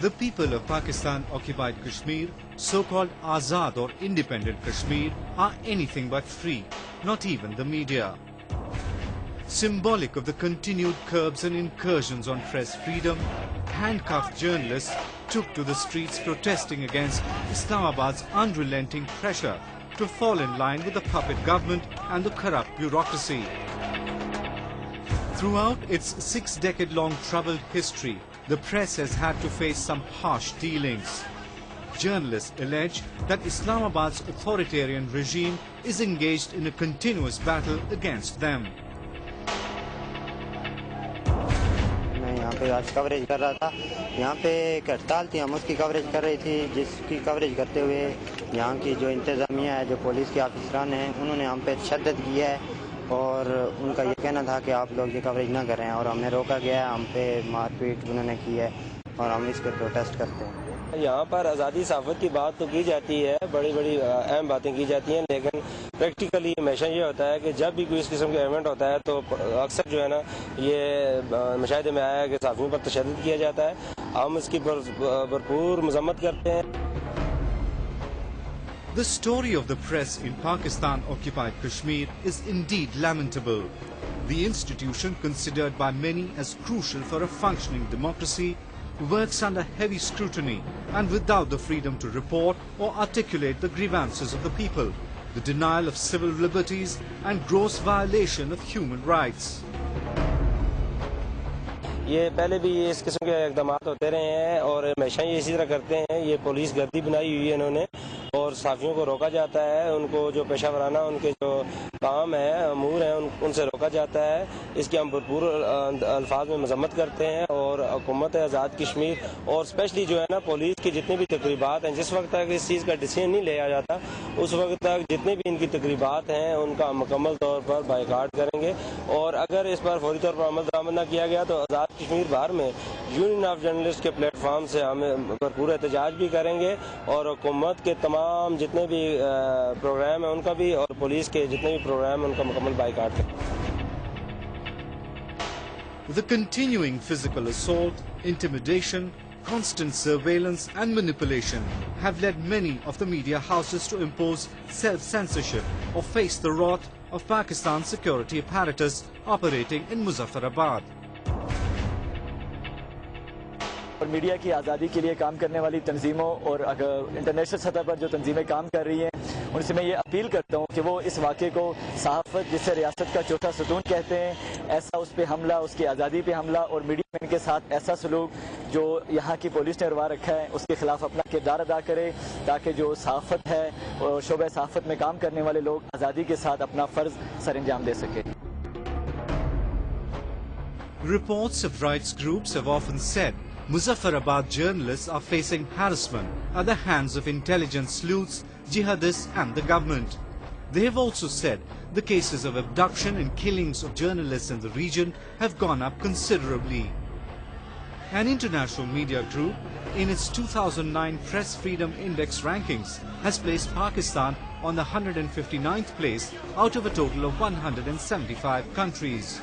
The people of Pakistan-occupied Kashmir, so-called Azad or independent Kashmir, are anything but free, not even the media. Symbolic of the continued curbs and incursions on press freedom, handcuffed journalists took to the streets protesting against Islamabad's unrelenting pressure to fall in line with the puppet government and the corrupt bureaucracy. Throughout its 6-decade-long troubled history, the press has had to face some harsh dealings. Journalists allege that Islamabad's authoritarian regime is engaged in a continuous battle against them. मैं यहाँ पे आज coverage कर रहा था। यहाँ पे एक हड़ताल थी, हम उसकी कवरेज कर रही थी, जिसकी कवरेज करते हुए यहाँ की जो इंतज़ामिया है, जो पुलिस के ऑफिसरान हैं, उन्होंने हम पे तशद्दुद किया है और उनका ये कहना था कि आप लोग ये कवरेज ना करें और हमें रोका गया है, हम पे मारपीट उन्होंने की है और हम इस पर प्रोटेस्ट करते हैं। यहाँ पर आज़ादी सहाफ़त की बात तो की जाती है, बड़ी बड़ी अहम बातें की जाती हैं, लेकिन प्रैक्टिकली हमेशा ये होता है कि जब भी कोई इस किस्म का इवेंट होता है तो अक्सर जो है ना ये मुशाहिदे में आया है कि सहाफ़ियों पर तशद्दुद किया जाता है। हम इसकी भरपूर मज़म्मत करते हैं। The story of the press in Pakistan-occupied Kashmir is indeed lamentable. The institution, considered by many as crucial for a functioning democracy, works under heavy scrutiny and without the freedom to report or articulate the grievances of the people, the denial of civil liberties and gross violation of human rights. ये पहले भी इस किस्म के इक़दाम होते रहे हैं और हमेशा ये इसी तरह करते हैं। ये पुलिस गर्दी बनाई हुई है इन्होंने और सहाफ़ियों को रोका जाता है, उनको जो पेशा वराना उनके जो काम है, अमूर हैं, उनसे रोका जाता है। इसकी हम भरपूर अल्फाज में मज़म्मत करते हैं और हुकूमत आज़ाद कश्मीर और स्पेशली जो है ना पुलिस की जितने भी तकरीबात हैं, जिस वक्त तक इस चीज़ का डिसीजन नहीं लिया जाता उस वक्त तक जितने भी इनकी तकरीबात हैं उनका हम मुकम्मल तौर पर बाइकाट करेंगे और अगर इस पर फौरी तौर पर अमल दरामद न किया गया तो आज़ाद कश्मीर बाहर में यूनियन ऑफ जर्नलिस्ट के प्लेटफॉर्म से हम भरपूर एहतजाज भी करेंगे और हुकूमत के तमाम जितने भी प्रोग्राम हैं उनका भी और पुलिस के जितने भी प्रोग्राम हैं उनका मुकम्मल बाइकाट करेंगे। The continuing physical assault, intimidation, constant surveillance and manipulation have led many of the media houses to impose self-censorship or face the wrath of Pakistan's security apparatus operating in Muzaffarabad. और media की आज़ादी के लिए काम करने वाली तंजीमों और international सतह पर जो तंजीमें काम कर रही हैं उनसे मैं ये अपील करता हूँ कि वो इस वाक़े को सहाफ़त जिसे रियासत का चौथा सतून कहते हैं, ऐसा उस पर हमला, उसकी आज़ादी पे हमला और मीडिया मैन के साथ ऐसा सलूक जो यहाँ की पुलिस ने करवा रखा है उसके ख़िलाफ़ अपना किरदार अदा करे ताकि जो सहाफ़त है और शोबे सहाफ़त में काम करने वाले लोग आज़ादी के साथ अपना फ़र्ज़ सरअंजाम दे सके। Reports of rights groups have often said Muzaffarabad journalists are facing harassment at the hands of intelligence sleuths, jihadists and the government. They have also said the cases of abduction and killings of journalists in the region have gone up considerably. An international media group, in its 2009 Press Freedom Index rankings, has placed Pakistan on the 159th place out of a total of 175 countries.